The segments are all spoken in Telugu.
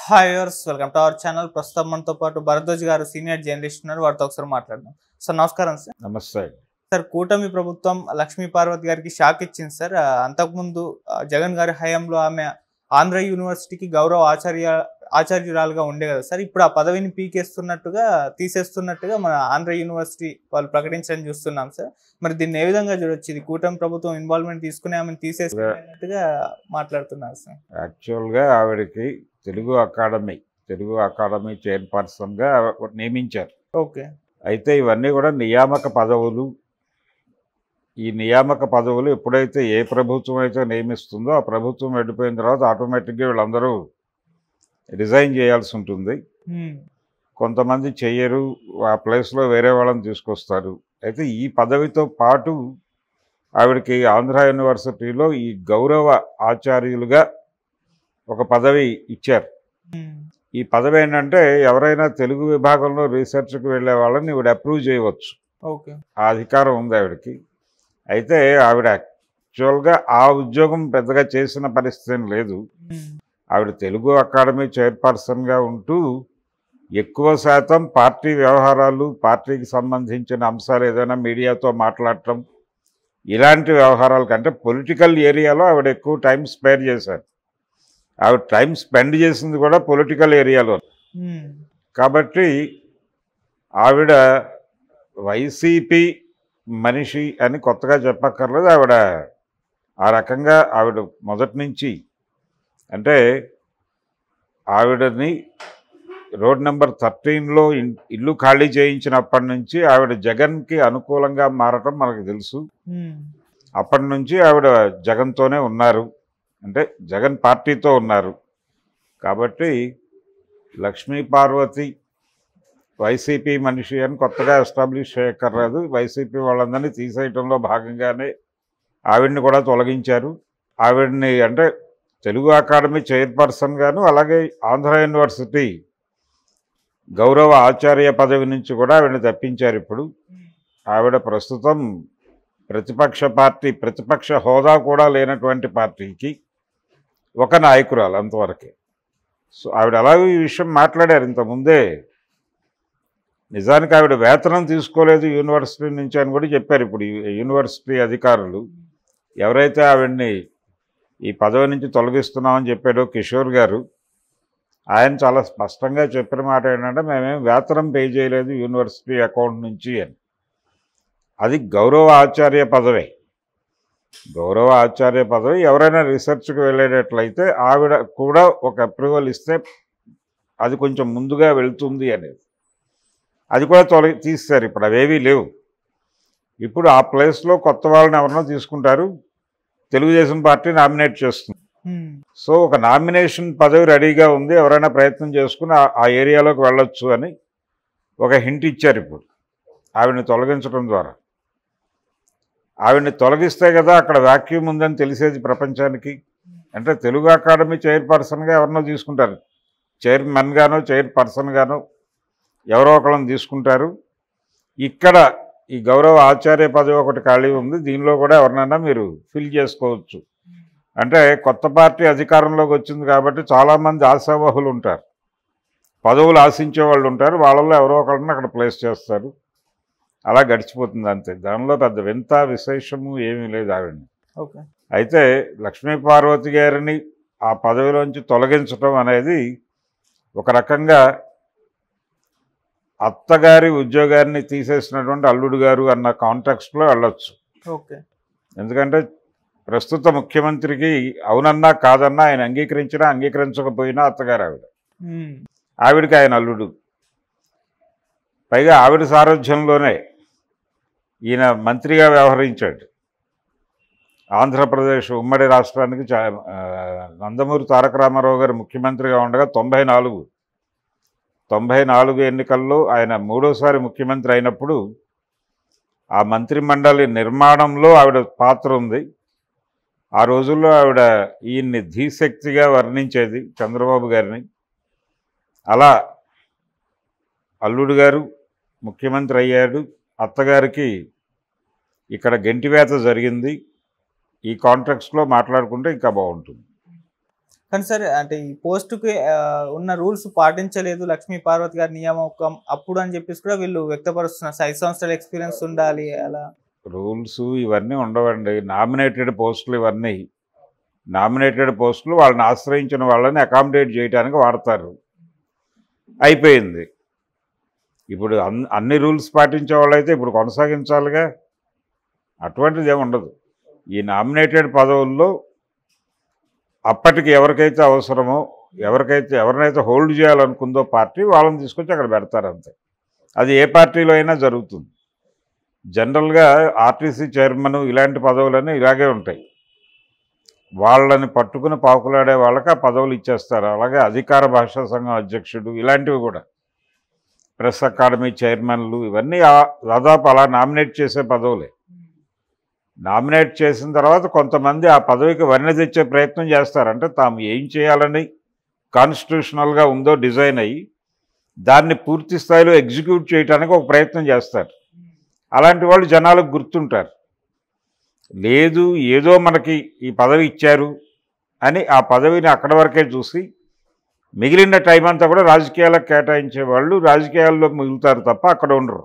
Hi viewers, welcome to our channel. ప్రస్తుతం మనతో పాటు భరద్వాజ్ గారు సీనియర్ జర్నలిస్ట్ ఉన్నారు. వారితో ఒకసారి మాట్లాడదాం. సార్ నమస్కారం. సార్ నమస్తే. సార్ కూటమి ప్రభుత్వం లక్ష్మీ పార్వతి గారికి షాక్ ఇచ్చింది సార్. అంతకుముందు జగన్ గారి హయాంలో ఆమె ఆంధ్ర యూనివర్సిటీకి గౌరవ ఆచార్యురాలుగా ఉండే కదా సార్. ఇప్పుడు ఆ పదవిని తీసేస్తున్నట్టుగా మన ఆంధ్ర యూనివర్సిటీ వాళ్ళు ప్రకటించడం చూస్తున్నాం సార్. మరి దీన్ని ఏ విధంగా చూడొచ్చు? ఇది కూటమి ప్రభుత్వం ఇన్వాల్వ్మెంట్ తీసుకుని ఆమెను తీసేస్తున్నట్టుగా మాట్లాడుతున్నారు సార్. యాక్చువల్గా ఆవిడకి తెలుగు అకాడమీ చైర్పర్సన్గా నియమించారు. ఓకే. అయితే ఇవన్నీ కూడా నియామక పదవులు. ఈ నియామక పదవులు ఎప్పుడైతే ఏ ప్రభుత్వం అయితే నియమిస్తుందో ఆ ప్రభుత్వం వెళ్ళిపోయిన తర్వాత ఆటోమేటిక్గా వీళ్ళందరూ రిజైన్ చేయాల్సి ఉంటుంది. కొంతమంది చెయ్యరు, ఆ ప్లేస్లో వేరే వాళ్ళని తీసుకొస్తారు. అయితే ఈ పదవితో పాటు ఆవిడకి ఆంధ్ర యూనివర్సిటీలో ఈ గౌరవ ఆచార్యులుగా ఒక పదవి ఇచ్చారు. ఈ పదవి ఏంటంటే ఎవరైనా తెలుగు విభాగంలో రీసెర్చ్కి వెళ్ళే వాళ్ళని ఈవిడ అప్రూవ్ చేయవచ్చు. ఓకే. ఆ అధికారం ఉంది ఆవిడకి. అయితే ఆవిడ యాక్చువల్గా ఆ ఉద్యోగం పెద్దగా చేసిన పరిస్థితి లేదు. ఆవిడ తెలుగు అకాడమీ చైర్పర్సన్గా ఉంటూ ఎక్కువ శాతం పార్టీ వ్యవహారాలు, పార్టీకి సంబంధించిన అంశాలు ఏదైనా మీడియాతో మాట్లాడటం, ఇలాంటి వ్యవహారాల కంటే పొలిటికల్ ఏరియాలో ఆవిడ ఎక్కువ టైం స్పేర్ చేశారు. ఆవిడ టైం స్పెండ్ చేసింది కూడా పొలిటికల్ ఏరియాలో. కాబట్టి ఆవిడ వైసీపీ మనిషి అని కొత్తగా చెప్పక్కర్లేదు. ఆవిడ ఆ రకంగా ఆవిడ మొదటి నుంచి, అంటే ఆవిడని రోడ్ నెంబర్ 13లో ఇల్లు ఖాళీ చేయించినప్పటి నుంచి ఆవిడ జగన్కి అనుకూలంగా మారటం మనకు తెలుసు. అప్పటి నుంచి ఆవిడ జగన్తోనే ఉన్నారు, అంటే జగన్ పార్టీతో ఉన్నారు. కాబట్టి లక్ష్మీ పార్వతి వైసీపీ మనిషి అని కొత్తగా ఎస్టాబ్లిష్ చేయక్కర్లేదు. వైసీపీ వాళ్ళందరినీ తీసేయటంలో భాగంగానే ఆవిడ్ని కూడా తొలగించారు. ఆవిడ్ని అంటే తెలుగు అకాడమీ చైర్పర్సన్ గాను, అలాగే ఆంధ్ర యూనివర్సిటీ గౌరవ ఆచార్య పదవి నుంచి కూడా ఆవిడని తప్పించారు. ఇప్పుడు ఆవిడ ప్రస్తుతం ప్రతిపక్ష హోదా కూడా లేనటువంటి పార్టీకి ఒక నాయకురాలు, అంతవరకే. సో ఆవిడ అలాగే ఈ విషయం మాట్లాడారు ఇంతకుముందే. నిజానికి ఆవిడ వేతనం తీసుకోలేదు యూనివర్సిటీ నుంచి అని కూడా చెప్పారు. ఇప్పుడు యూనివర్సిటీ అధికారులు ఎవరైతే ఆవిడ్ని ఈ పదవి నుంచి తొలగిస్తున్నామని చెప్పాడో కిషోర్ గారు, ఆయన చాలా స్పష్టంగా చెప్పిన మాట ఏంటంటే, మేమేం వేతనం పే చేయలేదు యూనివర్సిటీ అకౌంట్ నుంచి అని. అది గౌరవ ఆచార్య పదవి. గౌరవ ఆచార్య పదవి ఎవరైనా రీసెర్చ్కి వెళ్ళేటట్లయితే ఆవిడ కూడా ఒక అప్రూవల్ ఇస్తే అది కొంచెం ముందుగా వెళ్తుంది అనేది. అది కూడా తీస్తారు. ఇప్పుడు అవేవీ లేవు. ఇప్పుడు ఆ ప్లేస్లో కొత్త వాళ్ళని ఎవరినో తీసుకుంటారు, తెలుగుదేశం పార్టీ నామినేట్ చేస్తుంది. సో ఒక నామినేషన్ పదవి రెడీగా ఉంది, ఎవరైనా ప్రయత్నం చేసుకుని ఆ ఏరియాలోకి వెళ్ళొచ్చు అని ఒక హింట్ ఇచ్చారు. ఇప్పుడు ఆవిడని తొలగించడం ద్వారా, ఆవిడని తొలగిస్తే కదా అక్కడ వాక్యూమ్ ఉందని తెలిసేది ప్రపంచానికి. అంటే తెలుగు అకాడమీ చైర్పర్సన్గా ఎవరినో తీసుకుంటారు, చైర్మన్ గానో చైర్పర్సన్ గానో ఎవరో ఒకళ్ళని తీసుకుంటారు. ఇక్కడ ఈ గౌరవ ఆచార్య పదవి ఒకటి ఖాళీ ఉంది, దీనిలో కూడా ఎవరినైనా మీరు ఫిల్ చేసుకోవచ్చు. అంటే కొత్త పార్టీ అధికారంలోకి వచ్చింది కాబట్టి చాలామంది ఆశావహులు ఉంటారు, పదవులు ఆశించే వాళ్ళు ఉంటారు. వాళ్ళల్లో ఎవరో ఒకళ్ళని అక్కడ ప్లేస్ చేస్తారు. అలా గడిచిపోతుంది అంతే. దానిలో పెద్ద వింత విశేషము ఏమీ లేదు ఆవిడని. ఓకే. అయితే లక్ష్మీ పార్వతి గారిని ఆ పదవిలోంచి తొలగించడం అనేది ఒక రకంగా అత్తగారి ఉద్యోగాన్ని తీసేసినటువంటి అల్లుడు గారు అన్న కాంటెక్స్ట్లో వెళ్ళొచ్చు. ఓకే. ఎందుకంటే ప్రస్తుత ముఖ్యమంత్రికి అవునన్నా కాదన్నా ఆయన అంగీకరించినా అంగీకరించకపోయినా అత్తగారు ఆవిడకి ఆయన అల్లుడు. పైగా ఆవిడ సారథ్యంలోనే ఈయన మంత్రిగా వ్యవహరించాడు. ఆంధ్రప్రదేశ్ ఉమ్మడి రాష్ట్రానికి నందమూరి తారక రామారావు గారు ముఖ్యమంత్రిగా ఉండగా 94 ఎన్నికల్లో ఆయన మూడోసారి ముఖ్యమంత్రి అయినప్పుడు ఆ మంత్రిమండలి నిర్మాణంలో ఆవిడ పాత్ర ఉంది. ఆ రోజుల్లో ఆవిడ ఈయన్ని ధీశక్తిగా వర్ణించేది, చంద్రబాబు గారిని. అలా అల్లుడు గారు ముఖ్యమంత్రి అయ్యాడు. అత్తగారికి ఇక్కడ గెంటివేత జరిగింది. ఈ కాంట్రాక్ట్స్లో మాట్లాడుకుంటే ఇంకా బాగుంటుంది. కానీ సార్ అంటే ఈ పోస్టుకి ఉన్న రూల్స్ పాటించలేదు లక్ష్మీ పార్వతి గారి నియామకం అప్పుడు అని చెప్పేసి కూడా వీళ్ళు వ్యక్తపరుస్తున్నారు. 5 సంవత్సరాల ఎక్స్పీరియన్స్ ఉండాలి అలా. రూల్స్ ఇవన్నీ ఉండవండి. నామినేటెడ్ పోస్టులు ఇవన్నీ నామినేటెడ్ పోస్టులు వాళ్ళని ఆశ్రయించిన వాళ్ళని అకామిడేట్ చేయడానికి వాడతారు. అయిపోయింది. ఇప్పుడు అన్ని రూల్స్ పాటించే వాళ్ళైతే ఇప్పుడు కొనసాగించాలిగా. అటువంటిది ఏమి ఉండదు. ఈ నామినేటెడ్ పదవుల్లో అప్పటికి ఎవరికైతే అవసరమో ఎవరినైతే హోల్డ్ చేయాలనుకుందో పార్టీ వాళ్ళని తీసుకొచ్చి అక్కడ పెడతారు అంతే. అది ఏ పార్టీలో అయినా జరుగుతుంది. జనరల్గా ఆర్టీసీ చైర్మన్ ఇలాంటి పదవులన్నీ ఇలాగే ఉంటాయి. వాళ్ళని పట్టుకుని పాకులాడే వాళ్ళకి ఆ పదవులు ఇచ్చేస్తారు. అలాగే అధికార భాషా సంఘం అధ్యక్షుడు ఇలాంటివి కూడా, ప్రెస్ అకాడమీ చైర్మన్లు ఇవన్నీ దాదాపు అలా నామినేట్ చేసే పదవులే. నామినేట్ చేసిన తర్వాత కొంతమంది ఆ పదవికి వన్నె తెచ్చే ప్రయత్నం చేస్తారు. అంటే తాము ఏం చేయాలని కాన్స్టిట్యూషనల్గా ఉందో డిజైన్ అయ్యి దాన్ని పూర్తి స్థాయిలో ఎగ్జిక్యూట్ చేయడానికి ఒక ప్రయత్నం చేస్తారు. అలాంటి వాళ్ళు జనాలకు గుర్తుంటారు. లేదు ఏదో మనకి ఈ పదవి ఇచ్చారు అని ఆ పదవిని అక్కడి వరకే చూసి మిగిలిన టైం అంతా కూడా రాజకీయాలకు కేటాయించే వాళ్ళు రాజకీయాల్లో మిగులుతారు తప్ప అక్కడ ఉండరు.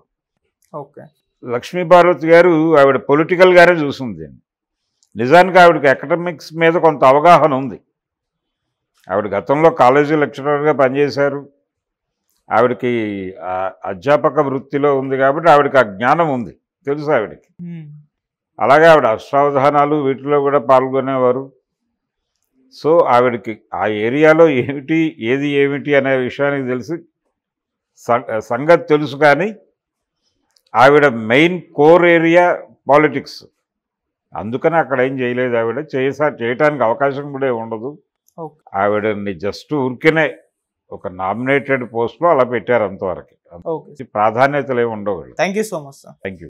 ఓకే. లక్ష్మీ పార్వతి గారు ఆవిడ పొలిటికల్గానే చూసింది. నిజానికి ఆవిడకి అకాడమిక్స్ మీద కొంత అవగాహన ఉంది. ఆవిడ గతంలో కాలేజీ లెక్చరర్గా పనిచేశారు. ఆవిడకి అధ్యాపక వృత్తిలో ఉంది కాబట్టి ఆవిడకి ఆ జ్ఞానం ఉంది, తెలుసు ఆవిడకి. అలాగే ఆవిడ అష్టావధానాలు వీటిలో కూడా పాల్గొనేవారు. సో ఆవిడకి ఆ ఏరియాలో ఏమిటి అనే విషయానికి తెలిసి సంగతి తెలుసు. కానీ ఆవిడ మెయిన్ కోర్ ఏరియా పాలిటిక్స్. అందుకని అక్కడ ఏం చేయలేదు. ఆవిడ చేయటానికి అవకాశం కూడా ఉండదు. ఆవిడని జస్ట్ ఊరికేనే ఒక నామినేటెడ్ పోస్ట్లో అలా పెట్టారు అంతవరకు. ప్రాధాన్యతలు ఏమి ఉండవు. Thank you so much sir. Thank you.